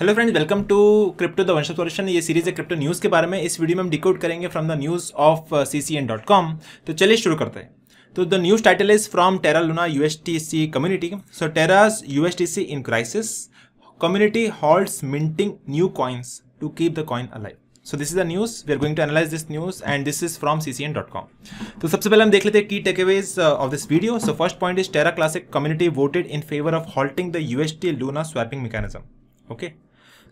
Hello friends, welcome to crypto the one stop solution. ये series है crypto news के बारे में। इस वीडियो में हम डिकोड करेंगे from the news of ccn.com। तो चलिए शुरू करते हैं। तो the news title is from Terra Luna USTC community. So Terra's USTC in crisis, community holds minting new coins to keep the coin alive. So this is the news, we are going to analyse this news and this is from ccn.com। तो सबसे पहले हम देख लेते हैं की takeaways of this video. So first point is Terra Classic community voted in favour of halting the UST Luna swapping mechanism. Okay,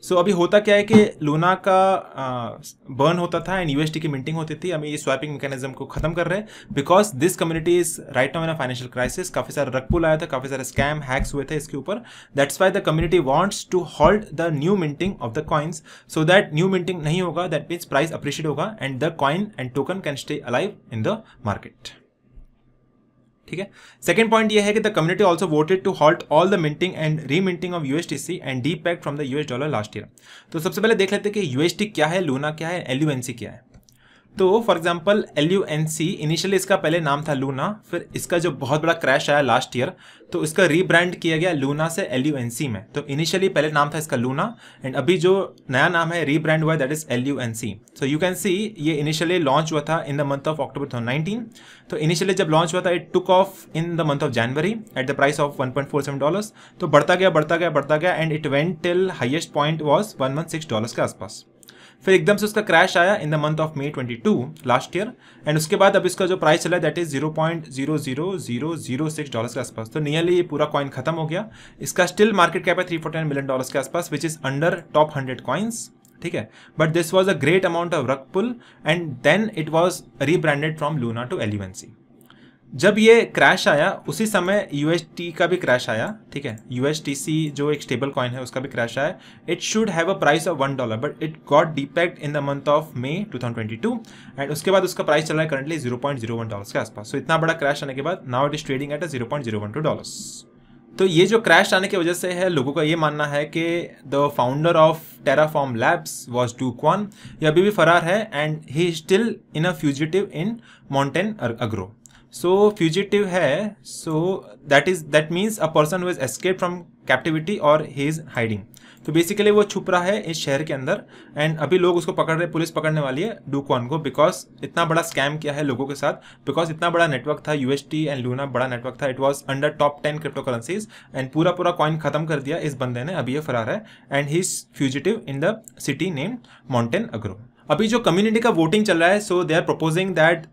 so अभी होता क्या है कि लूना का बर्न होता था एंड UST की मिंटिंग होती थी। हम ये स्वैपिंग मैकेनिज्म को खत्म कर रहे हैं because this community is right now in a financial crisis. काफी सारा रग पुल आया था, काफी सारे स्कैम हैक्स हुए थे इसके ऊपर। That's why the community wants to hold the new minting of the coins so that new minting नहीं होगा, दैट मीन्स प्राइस अप्रिशिएट होगा and the coin and token can stay alive in the market. ठीक है। Second point ये है कि the community also voted to halt all the minting and reminting of USTC and depegged from the US dollar last year. तो सबसे पहले देख लेते हैं कि UST क्या है, लूना क्या है, LUNC क्या है। तो फॉर एग्जाम्पल LUNC इनिशियली इसका पहले नाम था लूना, फिर इसका जो बहुत बड़ा क्रैश आया लास्ट ईयर तो इसका रीब्रांड किया गया लूना से LUNC में। तो इनिशियली पहले नाम था इसका लूना एंड अभी जो नया नाम है रीब्रांड हुआ है that is LUNC। So you can see ये इनिशियली लॉन्च हुआ था इन द मंथ ऑफ अक्टूबर 2019। तो इनिशियली जब लॉन्च हुआ था it took off in the month of January at the price of $1.47। तो बढ़ता गया and it went till highest point was $116 के आसपास। फिर एकदम से उसका क्रैश आया इन the month of May 22 last year and उसके बाद अब इसका जो प्राइस चला है दैट इज $0.00006 के आसपास। तो नियरली ये पूरा कॉइन खत्म हो गया। इसका स्टिल मार्केट कैप है $349 मिलियन के आसपास which is under top 100 coins. ठीक है, but this was a great amount of rug pull and then it was rebranded from Luna to LUNC। जब ये क्रैश आया उसी समय UST का भी क्रैश आया। ठीक है, USTC जो एक स्टेबल कॉइन है उसका भी क्रैश आया। It should have a price of $1 but it got depegged in the month of May 2022 and उसके बाद उसका प्राइस चल रहा है करंटली $0.01 के आसपास। सो इतना बड़ा क्रैश आने के बाद now it is trading at $0.012। तो ये जो क्रैश आने की वजह से है, लोगों का ये मानना है कि the founder of Terraform Labs was Do Kwon, ये अभी भी फरार है and he is still in a fugitive in Montenegro. So fugitive है, so that means a person who has escaped from captivity और ही इज हाइडिंग। तो basically वो छुप रहा है इस शहर के अंदर एंड अभी लोग उसको पकड़ रहे, पुलिस पकड़ने वाली है डू क्वान को बिकॉज इतना बड़ा स्कैम किया है लोगों के साथ, बिकॉज इतना बड़ा नेटवर्क था UST एंड लूना, बड़ा नेटवर्क था। It was under top 10 crypto currencies and पूरा कॉइन खत्म कर दिया इस बंदे ने। अभी ये फरार है and he is fugitive in the city named Montenegro. अभी जो कम्युनिटी का वोटिंग चल रहा है so they are proposing that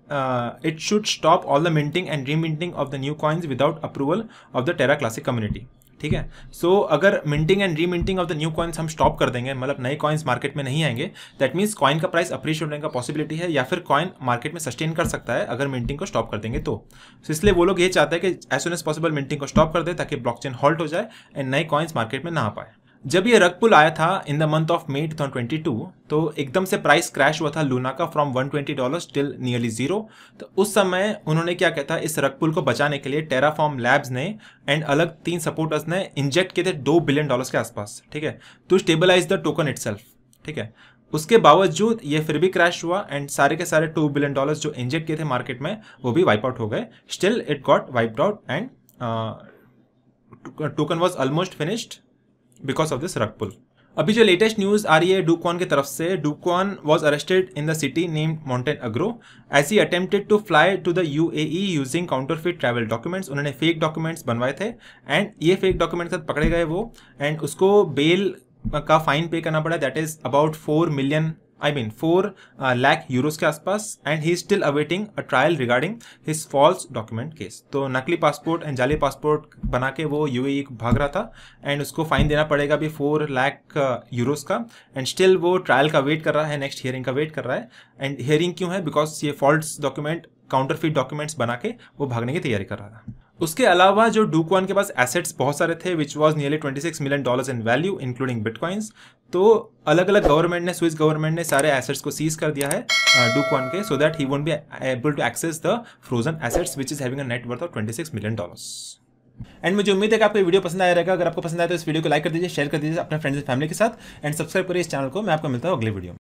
it should stop all the minting and reminting of the new coins without approval of the Terra Classic community. ठीक है, so अगर minting and reminting of the new coins हम stop कर देंगे, मतलब नए coins market में नहीं आएंगे, दैट मीन्स कॉइन का प्राइस अप्रिशिएट होने का पॉसिबिलिटी है या फिर कॉइन मार्केट में सस्टेन कर सकता है अगर मिंटिंग को स्टॉप कर देंगे तो इसलिए वो लोग ये चाहते हैं कि as soon as possible minting को स्टॉप कर दे ताकि ब्लॉकचेन हॉल्ट हो जाए एंड नए कॉइन्स मार्केट में ना आ पाए। जब ये रग पुल आया था इन द मंथ ऑफ May 2022 तो एकदम से प्राइस क्रैश हुआ था लूना का फ्रॉम $120 टिल नियरली 0। तो उस समय उन्होंने क्या कहता है, इस रग पुल को बचाने के लिए टेराफॉर्म लैब्स ने एंड अलग 3 सपोर्टर्स ने इंजेक्ट किए थे $2 बिलियन के आसपास। ठीक है, to stabilize the token itself. ठीक है, उसके बावजूद ये फिर भी क्रैश हुआ एंड सारे के सारे $2 बिलियन जो इंजेक्ट किए थे मार्केट में वो भी वाइप आउट हो गए। Still it got wiped out and token was almost finished because of this रग पुल। अभी जो लेटेस्ट न्यूज आ रही है डू क्वान की तरफ से, Do Kwon was arrested in the city named Montenegro as he attempted to fly to the UAE using counterfeit travel documents. उन्होंने fake documents बनवाए थे एंड ये फेक डॉक्यूमेंट्स के साथ पकड़े गए वो एंड उसको बेल का फाइन पे करना पड़ा, that is about 4 lakh euros के आसपास and he still awaiting a trial regarding his false document case. तो नकली पासपोर्ट एंड जाली पासपोर्ट बना के वो UAE भाग रहा था एंड उसको फाइन देना पड़ेगा अभी 4 लाख यूरोस का एंड स्टिल वो ट्रायल का वेट कर रहा है, नेक्स्ट हियरिंग का वेट कर रहा है। एंड हियरिंग क्यों है, बिकॉज ये फॉल्स डॉक्यूमेंट काउंटरफिट डॉक्यूमेंट्स बना के वो भागने की तैयारी कर रहा था। उसके अलावा जो डू क्वान के पास एसेट्स बहुत सारे थे which was nearly $26 million in value including bitcoins. तो अलग अलग गवर्नमेंट ने, स्विस गवर्नमेंट ने सारे एसेट्स को सीज कर दिया है डू क्वान के so that he won't be able to access the frozen assets which is having a net worth of $26 million. And मुझे उम्मीद है कि आपको वीडियो पसंद आया रहेगा। अगर आपको पसंद आया तो इस वीडियो को लाइक कर दीजिए, शेयर कर दीजिए अपने फ्रेंड्स एंड फैमिली के साथ एंड सब्सक्राइब करिए इस चैनल को। मैं आपको मिलता हूँ अगले वीडियो में।